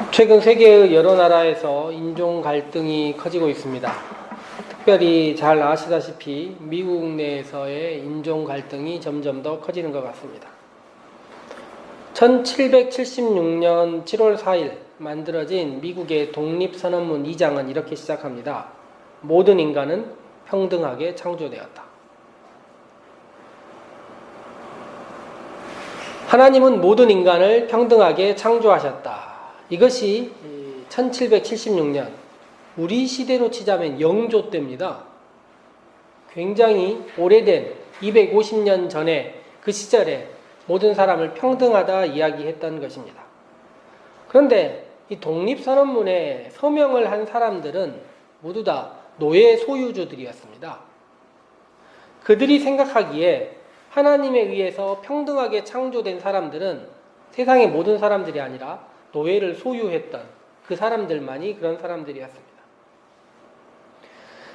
최근 세계의 여러 나라에서 인종 갈등이 커지고 있습니다. 특별히 잘 아시다시피 미국 내에서의 인종 갈등이 점점 더 커지는 것 같습니다. 1776년 7월 4일 만들어진 미국의 독립선언문 2장은 이렇게 시작합니다. 모든 인간은 평등하게 창조되었다. 하나님은 모든 인간을 평등하게 창조하셨다. 이것이 1776년 우리 시대로 치자면 영조 때입니다. 굉장히 오래된 250년 전에 그 시절에 모든 사람을 평등하다 이야기했던 것입니다. 그런데 이 독립선언문에 서명을 한 사람들은 모두 다 노예 소유주들이었습니다. 그들이 생각하기에 하나님에 의해서 평등하게 창조된 사람들은 세상의 모든 사람들이 아니라 노예를 소유했던 그 사람들만이 그런 사람들이었습니다.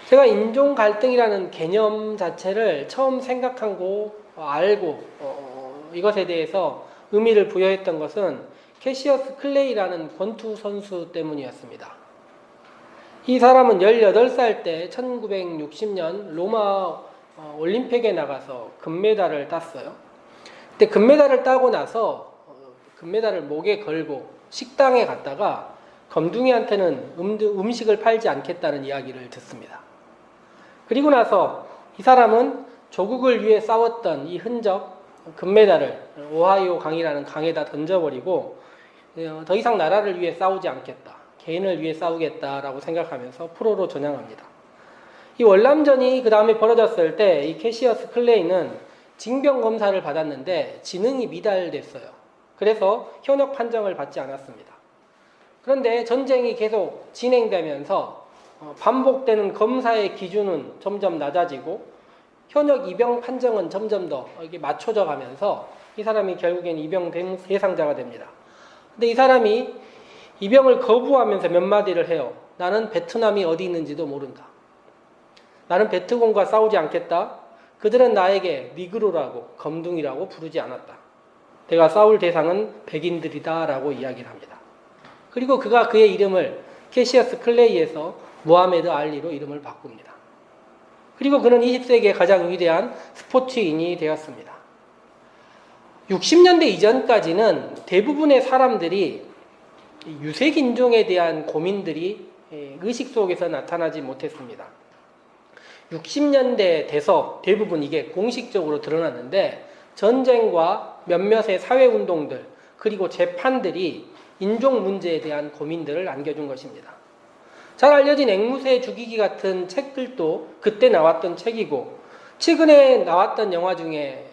제가 인종 갈등이라는 개념 자체를 처음 생각하고 알고 이것에 대해서 의미를 부여했던 것은 캐시어스 클레이라는 권투 선수 때문이었습니다. 이 사람은 18살 때 1960년 로마 올림픽에 나가서 금메달을 땄어요. 근데 금메달을 따고 나서 금메달을 목에 걸고 식당에 갔다가 검둥이한테는 음식을 팔지 않겠다는 이야기를 듣습니다. 그리고 나서 이 사람은 조국을 위해 싸웠던 이 흔적, 금메달을 오하이오 강이라는 강에다 던져버리고 더 이상 나라를 위해 싸우지 않겠다, 개인을 위해 싸우겠다라고 생각하면서 프로로 전향합니다. 이 월남전이 그 다음에 벌어졌을 때 이 캐시어스 클레이는 징병 검사를 받았는데 지능이 미달됐어요. 그래서 현역 판정을 받지 않았습니다. 그런데 전쟁이 계속 진행되면서 반복되는 검사의 기준은 점점 낮아지고 현역 입영 판정은 점점 더 맞춰져 가면서 이 사람이 결국엔 입영 대상자가 됩니다. 근데 이 사람이 입영을 거부하면서 몇 마디를 해요. 나는 베트남이 어디 있는지도 모른다. 나는 베트공과 싸우지 않겠다. 그들은 나에게 니그로라고 검둥이라고 부르지 않았다. 내가 싸울 대상은 백인들이다 라고 이야기를 합니다. 그리고 그가 그의 이름을 캐시어스 클레이에서 무하메드 알리로 이름을 바꿉니다. 그리고 그는 20세기의 가장 위대한 스포츠인이 되었습니다. 60년대 이전까지는 대부분의 사람들이 유색인종에 대한 고민들이 의식 속에서 나타나지 못했습니다. 60년대 돼서 대부분 이게 공식적으로 드러났는데 전쟁과 몇몇의 사회운동들 그리고 재판들이 인종 문제에 대한 고민들을 안겨준 것입니다. 잘 알려진 앵무새 죽이기 같은 책들도 그때 나왔던 책이고 최근에 나왔던 영화 중에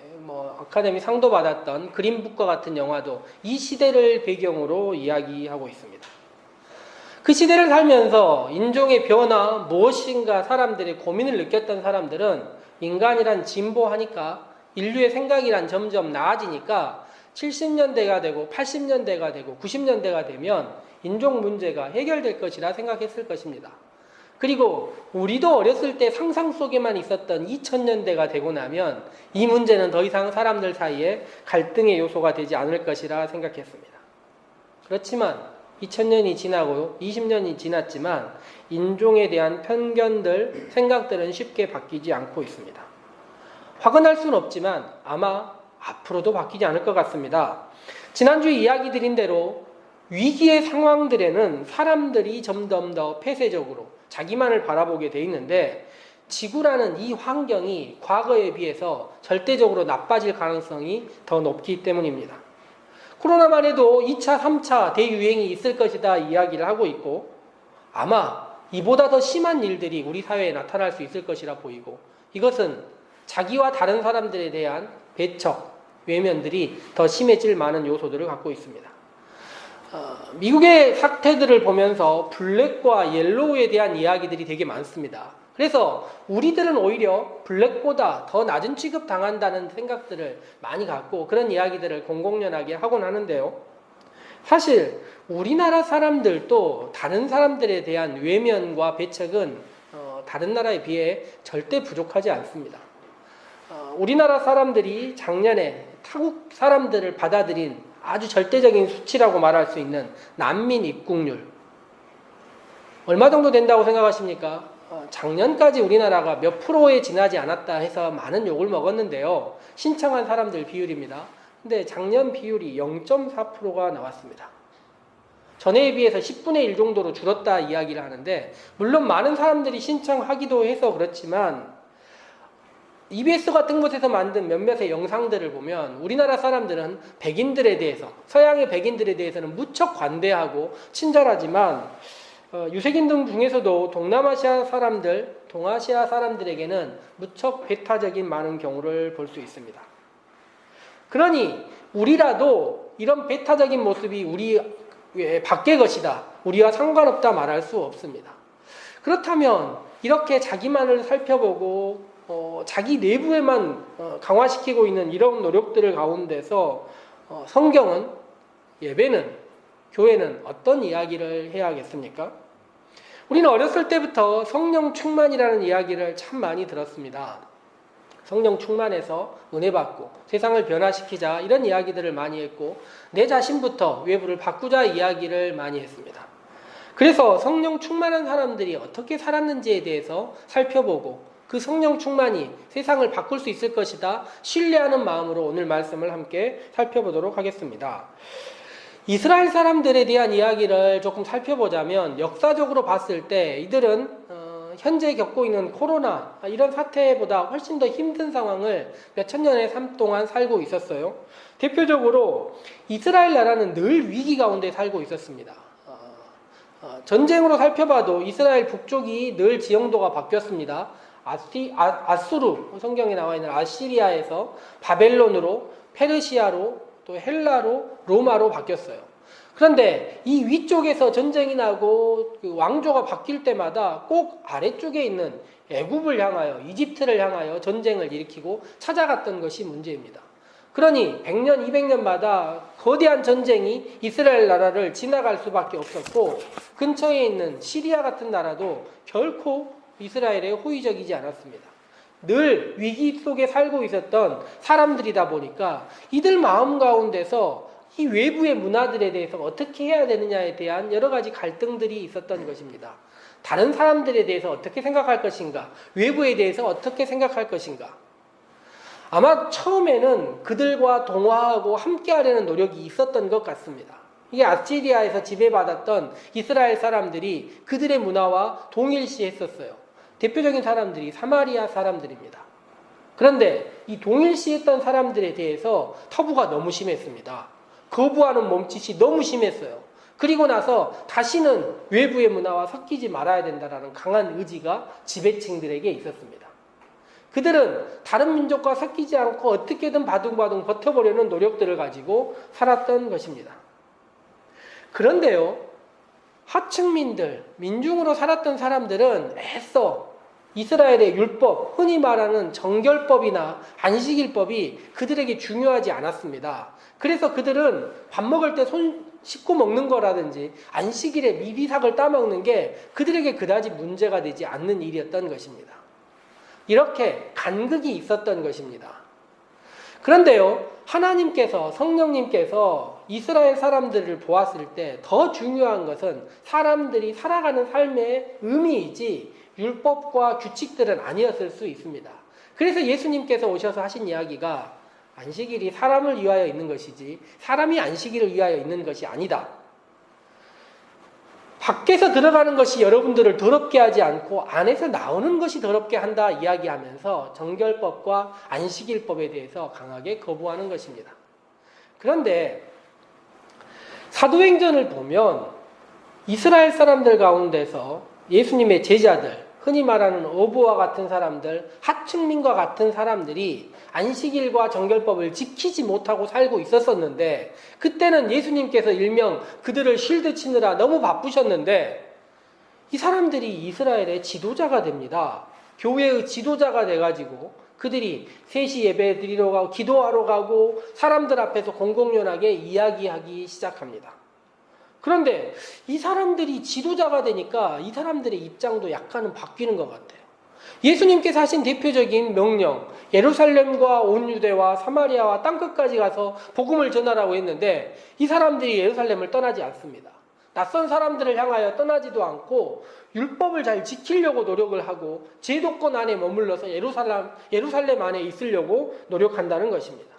아카데미 상도 받았던 그린북과 같은 영화도 이 시대를 배경으로 이야기하고 있습니다. 그 시대를 살면서 인종의 변화 무엇인가 사람들의 고민을 느꼈던 사람들은 인간이란 진보하니까 인류의 생각이란 점점 나아지니까 70년대가 되고 80년대가 되고 90년대가 되면 인종 문제가 해결될 것이라 생각했을 것입니다. 그리고 우리도 어렸을 때 상상 속에만 있었던 2000년대가 되고 나면 이 문제는 더 이상 사람들 사이에 갈등의 요소가 되지 않을 것이라 생각했습니다. 그렇지만 2000년이 지나고 20년이 지났지만 인종에 대한 편견들, 생각들은 쉽게 바뀌지 않고 있습니다. 화근할 수는 없지만 아마 앞으로도 바뀌지 않을 것 같습니다. 지난주에 이야기 드린 대로 위기의 상황들에는 사람들이 점점 더 폐쇄적으로 자기만을 바라보게 돼 있는데 지구라는 이 환경이 과거에 비해서 절대적으로 나빠질 가능성이 더 높기 때문입니다. 코로나만 해도 2차, 3차 대유행이 있을 것이다 이야기를 하고 있고 아마 이보다 더 심한 일들이 우리 사회에 나타날 수 있을 것이라 보이고 이것은 자기와 다른 사람들에 대한 배척, 외면들이 더 심해질 많은 요소들을 갖고 있습니다. 미국의 사태들을 보면서 블랙과 옐로우에 대한 이야기들이 되게 많습니다. 그래서 우리들은 오히려 블랙보다 더 낮은 취급 당한다는 생각들을 많이 갖고 그런 이야기들을 공공연하게 하곤 하는데요. 사실 우리나라 사람들도 다른 사람들에 대한 외면과 배척은 다른 나라에 비해 절대 부족하지 않습니다. 우리나라 사람들이 작년에 타국 사람들을 받아들인 아주 절대적인 수치라고 말할 수 있는 난민 입국률. 얼마 정도 된다고 생각하십니까? 작년까지 우리나라가 몇 프로에 지나지 않았다 해서 많은 욕을 먹었는데요. 신청한 사람들 비율입니다. 근데 작년 비율이 0.4%가 나왔습니다. 전해에 비해서 10분의 1 정도로 줄었다 이야기를 하는데, 물론 많은 사람들이 신청하기도 해서 그렇지만 EBS 같은 곳에서 만든 몇몇의 영상들을 보면 우리나라 사람들은 백인들에 대해서, 서양의 백인들에 대해서는 무척 관대하고 친절하지만 유색인종 중에서도 동남아시아 사람들, 동아시아 사람들에게는 무척 배타적인 많은 경우를 볼 수 있습니다. 그러니 우리라도 이런 배타적인 모습이 우리 밖의 것이다, 우리와 상관없다 말할 수 없습니다. 그렇다면 이렇게 자기만을 살펴보고 자기 내부에만 강화시키고 있는 이런 노력들을 가운데서 성경은, 예배는, 교회는 어떤 이야기를 해야 하겠습니까? 우리는 어렸을 때부터 성령 충만이라는 이야기를 참 많이 들었습니다. 성령 충만해서 은혜 받고 세상을 변화시키자, 이런 이야기들을 많이 했고, 내 자신부터 외부를 바꾸자 이야기를 많이 했습니다. 그래서 성령 충만한 사람들이 어떻게 살았는지에 대해서 살펴보고, 그 성령 충만이 세상을 바꿀 수 있을 것이다 신뢰하는 마음으로 오늘 말씀을 함께 살펴보도록 하겠습니다. 이스라엘 사람들에 대한 이야기를 조금 살펴보자면, 역사적으로 봤을 때 이들은 현재 겪고 있는 코로나 이런 사태보다 훨씬 더 힘든 상황을 몇천 년의 삶 동안 살고 있었어요. 대표적으로 이스라엘 나라는 늘 위기 가운데 살고 있었습니다. 전쟁으로 살펴봐도 이스라엘 북쪽이 늘 지형도가 바뀌었습니다. 아수르, 성경에 나와 있는 아시리아에서 바벨론으로, 페르시아로, 또 헬라로, 로마로 바뀌었어요. 그런데 이 위쪽에서 전쟁이 나고 그 왕조가 바뀔 때마다 꼭 아래쪽에 있는 애굽을 향하여, 이집트를 향하여 전쟁을 일으키고 찾아갔던 것이 문제입니다. 그러니 100년, 200년마다 거대한 전쟁이 이스라엘 나라를 지나갈 수밖에 없었고, 근처에 있는 시리아 같은 나라도 결코 이스라엘에 호의적이지 않았습니다. 늘 위기 속에 살고 있었던 사람들이다 보니까 이들 마음 가운데서 이 외부의 문화들에 대해서 어떻게 해야 되느냐에 대한 여러 가지 갈등들이 있었던 것입니다. 다른 사람들에 대해서 어떻게 생각할 것인가, 외부에 대해서 어떻게 생각할 것인가. 아마 처음에는 그들과 동화하고 함께하려는 노력이 있었던 것 같습니다. 이게 아시리아에서 지배받았던 이스라엘 사람들이 그들의 문화와 동일시했었어요. 대표적인 사람들이 사마리아 사람들입니다. 그런데 이 동일시했던 사람들에 대해서 터부가 너무 심했습니다. 거부하는 몸짓이 너무 심했어요. 그리고 나서 다시는 외부의 문화와 섞이지 말아야 된다는 강한 의지가 지배층들에게 있었습니다. 그들은 다른 민족과 섞이지 않고 어떻게든 바둥바둥 버텨보려는 노력들을 가지고 살았던 것입니다. 그런데요, 하층민들, 민중으로 살았던 사람들은 애써 이스라엘의 율법, 흔히 말하는 정결법이나 안식일법이 그들에게 중요하지 않았습니다. 그래서 그들은 밥 먹을 때 손 씻고 먹는 거라든지 안식일에 미비삭을 따먹는 게 그들에게 그다지 문제가 되지 않는 일이었던 것입니다. 이렇게 간극이 있었던 것입니다. 그런데요, 하나님께서, 성령님께서 이스라엘 사람들을 보았을 때 더 중요한 것은 사람들이 살아가는 삶의 의미이지 율법과 규칙들은 아니었을 수 있습니다. 그래서 예수님께서 오셔서 하신 이야기가 안식일이 사람을 위하여 있는 것이지 사람이 안식일을 위하여 있는 것이 아니다. 밖에서 들어가는 것이 여러분들을 더럽게 하지 않고 안에서 나오는 것이 더럽게 한다 이야기하면서 정결법과 안식일법에 대해서 강하게 거부하는 것입니다. 그런데 사도행전을 보면 이스라엘 사람들 가운데서 예수님의 제자들, 흔히 말하는 어부와 같은 사람들, 하층민과 같은 사람들이 안식일과 정결법을 지키지 못하고 살고 있었었는데, 그때는 예수님께서 일명 그들을 쉴드 치느라 너무 바쁘셨는데 이 사람들이 이스라엘의 지도자가 됩니다. 교회의 지도자가 돼가지고 그들이 3시 예배 드리러 가고 기도하러 가고 사람들 앞에서 공공연하게 이야기하기 시작합니다. 그런데 이 사람들이 지도자가 되니까 이 사람들의 입장도 약간은 바뀌는 것 같아요. 예수님께서 하신 대표적인 명령, 예루살렘과 온 유대와 사마리아와 땅끝까지 가서 복음을 전하라고 했는데 이 사람들이 예루살렘을 떠나지 않습니다. 낯선 사람들을 향하여 떠나지도 않고 율법을 잘 지키려고 노력을 하고 제도권 안에 머물러서 예루살렘 안에 있으려고 노력한다는 것입니다.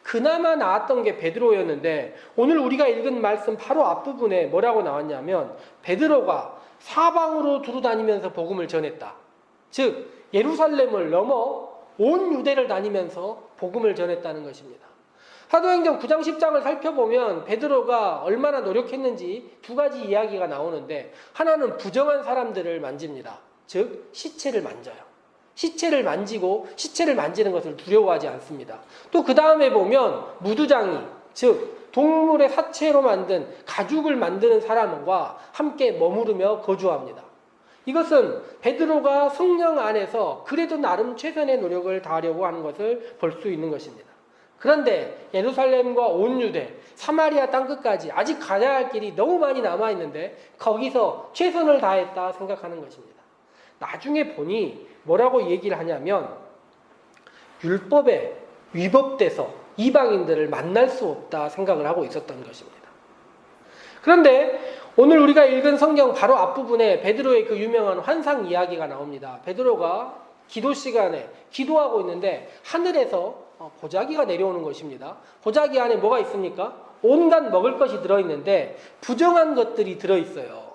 그나마 나았던 게 베드로였는데 오늘 우리가 읽은 말씀 바로 앞부분에 뭐라고 나왔냐면 베드로가 사방으로 두루다니면서 복음을 전했다. 즉 예루살렘을 넘어 온 유대를 다니면서 복음을 전했다는 것입니다. 사도행전 9장 10장을 살펴보면 베드로가 얼마나 노력했는지 두 가지 이야기가 나오는데 하나는 부정한 사람들을 만집니다. 즉 시체를 만져요. 시체를 만지고 시체를 만지는 것을 두려워하지 않습니다. 또 그 다음에 보면 무두장이 즉 동물의 사체로 만든 가죽을 만드는 사람과 함께 머무르며 거주합니다. 이것은 베드로가 성령 안에서 그래도 나름 최선의 노력을 다하려고 하는 것을 볼 수 있는 것입니다. 그런데 예루살렘과 온 유대, 사마리아 땅끝까지 아직 가야 할 길이 너무 많이 남아있는데 거기서 최선을 다했다 생각하는 것입니다. 나중에 보니 뭐라고 얘기를 하냐면 율법에 위법돼서 이방인들을 만날 수 없다 생각을 하고 있었던 것입니다. 그런데 오늘 우리가 읽은 성경 바로 앞부분에 베드로의 그 유명한 환상 이야기가 나옵니다. 베드로가 기도 시간에 기도하고 있는데 하늘에서 보자기가 내려오는 것입니다. 보자기 안에 뭐가 있습니까? 온갖 먹을 것이 들어있는데 부정한 것들이 들어있어요.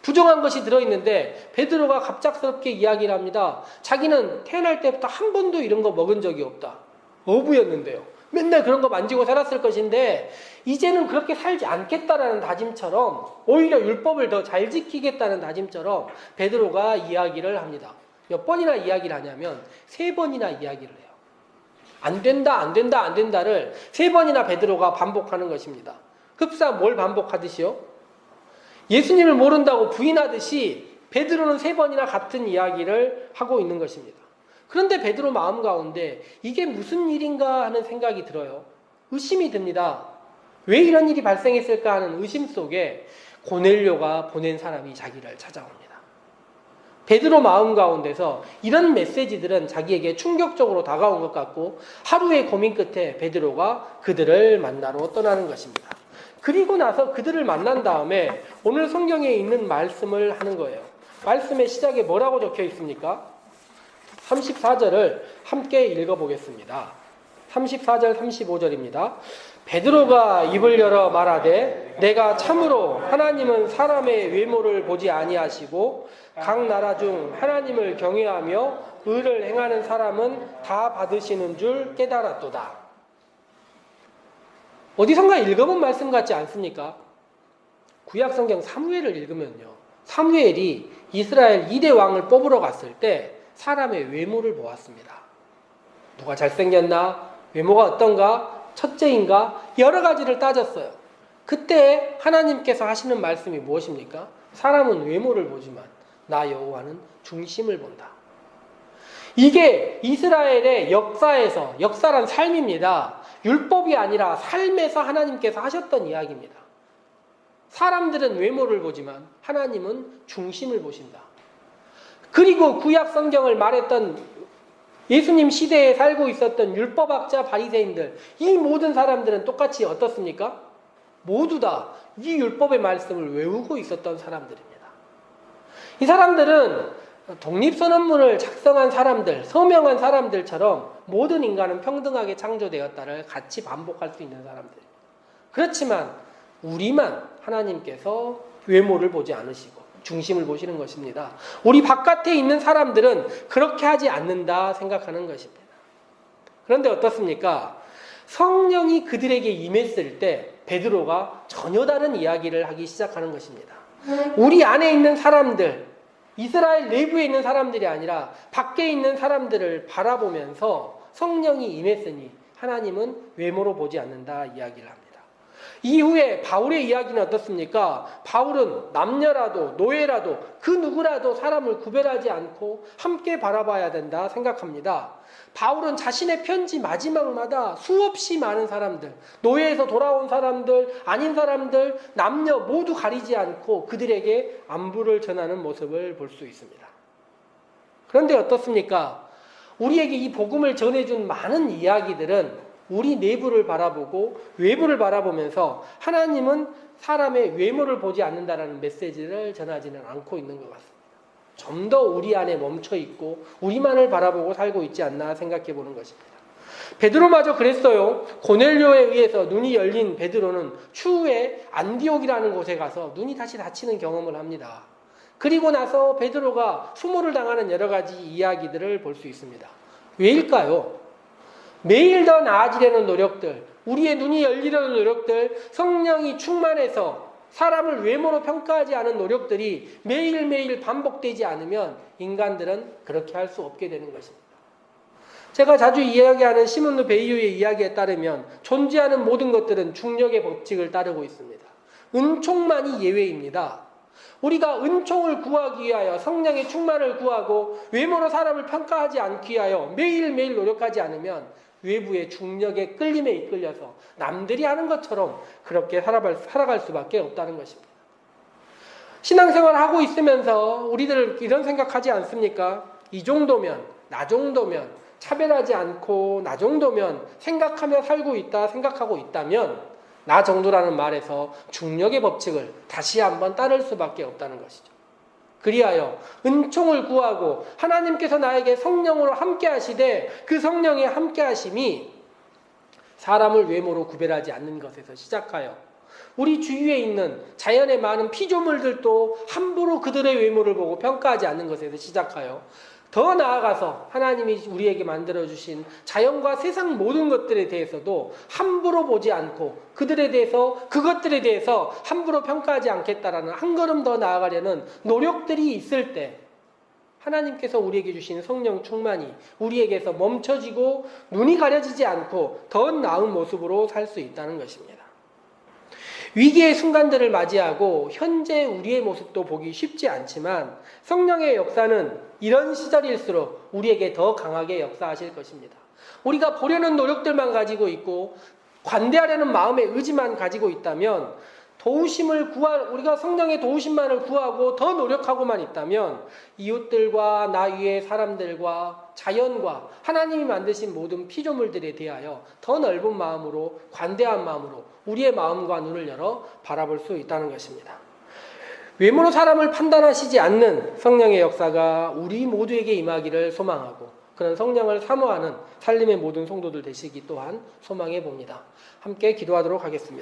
부정한 것이 들어있는데 베드로가 갑작스럽게 이야기를 합니다. 자기는 태어날 때부터 한 번도 이런 거 먹은 적이 없다. 어부였는데요. 맨날 그런 거 만지고 살았을 것인데 이제는 그렇게 살지 않겠다라는 다짐처럼 오히려 율법을 더 잘 지키겠다는 다짐처럼 베드로가 이야기를 합니다. 몇 번이나 이야기를 하냐면 3번이나 이야기를 해요. 안 된다, 안 된다, 안 된다를 3번이나 베드로가 반복하는 것입니다. 흡사 뭘 반복하듯이요? 예수님을 모른다고 부인하듯이 베드로는 3번이나 같은 이야기를 하고 있는 것입니다. 그런데 베드로 마음 가운데 이게 무슨 일인가 하는 생각이 들어요. 의심이 듭니다. 왜 이런 일이 발생했을까 하는 의심 속에 고넬료가 보낸 사람이 자기를 찾아옵니다. 베드로 마음 가운데서 이런 메시지들은 자기에게 충격적으로 다가온 것 같고 하루의 고민 끝에 베드로가 그들을 만나러 떠나는 것입니다. 그리고 나서 그들을 만난 다음에 오늘 성경에 있는 말씀을 하는 거예요. 말씀의 시작에 뭐라고 적혀 있습니까? 34절을 함께 읽어보겠습니다. 34절 35절입니다. 베드로가 입을 열어 말하되 내가 참으로 하나님은 사람의 외모를 보지 아니하시고 각 나라 중 하나님을 경외하며 의를 행하는 사람은 다 받으시는 줄 깨달았도다. 어디선가 읽어본 말씀 같지 않습니까? 구약성경 사무엘을 읽으면요. 사무엘이 이스라엘 2대 왕을 뽑으러 갔을 때 사람의 외모를 보았습니다. 누가 잘생겼나? 외모가 어떤가? 첫째인가? 여러 가지를 따졌어요. 그때 하나님께서 하시는 말씀이 무엇입니까? 사람은 외모를 보지만 나 여호와는 중심을 본다. 이게 이스라엘의 역사란 삶입니다. 율법이 아니라 삶에서 하나님께서 하셨던 이야기입니다. 사람들은 외모를 보지만 하나님은 중심을 보신다. 그리고 구약 성경을 말했던 예수님 시대에 살고 있었던 율법학자 바리새인들, 이 모든 사람들은 똑같이 어떻습니까? 모두 다 이 율법의 말씀을 외우고 있었던 사람들입니다. 이 사람들은 독립선언문을 작성한 사람들, 서명한 사람들처럼 모든 인간은 평등하게 창조되었다를 같이 반복할 수 있는 사람들입니다. 그렇지만 우리만 하나님께서 외모를 보지 않으시고 중심을 보시는 것입니다. 우리 바깥에 있는 사람들은 그렇게 하지 않는다 생각하는 것입니다. 그런데 어떻습니까? 성령이 그들에게 임했을 때 베드로가 전혀 다른 이야기를 하기 시작하는 것입니다. 우리 안에 있는 사람들, 이스라엘 내부에 있는 사람들이 아니라 밖에 있는 사람들을 바라보면서 성령이 임했으니 하나님은 외모로 보지 않는다 이야기를 합니다. 이후에 바울의 이야기는 어떻습니까? 바울은 남녀라도 노예라도 그 누구라도 사람을 구별하지 않고 함께 바라봐야 된다 생각합니다. 바울은 자신의 편지 마지막마다 수없이 많은 사람들, 노예에서 돌아온 사람들, 아닌 사람들, 남녀 모두 가리지 않고 그들에게 안부를 전하는 모습을 볼 수 있습니다. 그런데 어떻습니까? 우리에게 이 복음을 전해준 많은 이야기들은 우리 내부를 바라보고 외부를 바라보면서 하나님은 사람의 외모를 보지 않는다라는 메시지를 전하지는 않고 있는 것 같습니다. 좀 더 우리 안에 멈춰 있고 우리만을 바라보고 살고 있지 않나 생각해 보는 것입니다. 베드로마저 그랬어요. 고넬료에 의해서 눈이 열린 베드로는 추후에 안디옥이라는 곳에 가서 눈이 다시 닫히는 경험을 합니다. 그리고 나서 베드로가 수모를 당하는 여러 가지 이야기들을 볼 수 있습니다. 왜일까요? 매일 더 나아지려는 노력들, 우리의 눈이 열리려는 노력들, 성령이 충만해서 사람을 외모로 평가하지 않은 노력들이 매일매일 반복되지 않으면 인간들은 그렇게 할 수 없게 되는 것입니다. 제가 자주 이야기하는 시몬 베이유의 이야기에 따르면 존재하는 모든 것들은 중력의 법칙을 따르고 있습니다. 은총만이 예외입니다. 우리가 은총을 구하기 위하여 성령의 충만을 구하고 외모로 사람을 평가하지 않기 위하여 매일매일 노력하지 않으면 외부의 중력의 끌림에 이끌려서 남들이 하는 것처럼 그렇게 살아갈 수밖에 없다는 것입니다. 신앙생활을 하고 있으면서 우리들 이런 생각하지 않습니까? 이 정도면, 나 정도면, 차별하지 않고 나 정도면 생각하며 살고 있다 생각하고 있다면 나 정도라는 말에서 중력의 법칙을 다시 한번 따를 수밖에 없다는 것이죠. 그리하여 은총을 구하고 하나님께서 나에게 성령으로 함께 하시되 그 성령의 함께 하심이 사람을 외모로 구별하지 않는 것에서 시작하여 우리 주위에 있는 자연의 많은 피조물들도 함부로 그들의 외모를 보고 평가하지 않는 것에서 시작하여 더 나아가서 하나님이 우리에게 만들어주신 자연과 세상 모든 것들에 대해서도 함부로 보지 않고 그것들에 대해서 함부로 평가하지 않겠다라는 한 걸음 더 나아가려는 노력들이 있을 때 하나님께서 우리에게 주신 성령 충만이 우리에게서 멈춰지고 눈이 가려지지 않고 더 나은 모습으로 살 수 있다는 것입니다. 위기의 순간들을 맞이하고 현재 우리의 모습도 보기 쉽지 않지만 성령의 역사는 이런 시절일수록 우리에게 더 강하게 역사하실 것입니다. 우리가 보려는 노력들만 가지고 있고 관대하려는 마음의 의지만 가지고 있다면 우리가 성령의 도우심만을 구하고 더 노력하고만 있다면 이웃들과 나 위의 사람들과 자연과 하나님이 만드신 모든 피조물들에 대하여 더 넓은 마음으로 관대한 마음으로 우리의 마음과 눈을 열어 바라볼 수 있다는 것입니다. 외모로 사람을 판단하시지 않는 성령의 역사가 우리 모두에게 임하기를 소망하고 그런 성령을 사모하는 살림의 모든 성도들 되시기 또한 소망해 봅니다. 함께 기도하도록 하겠습니다.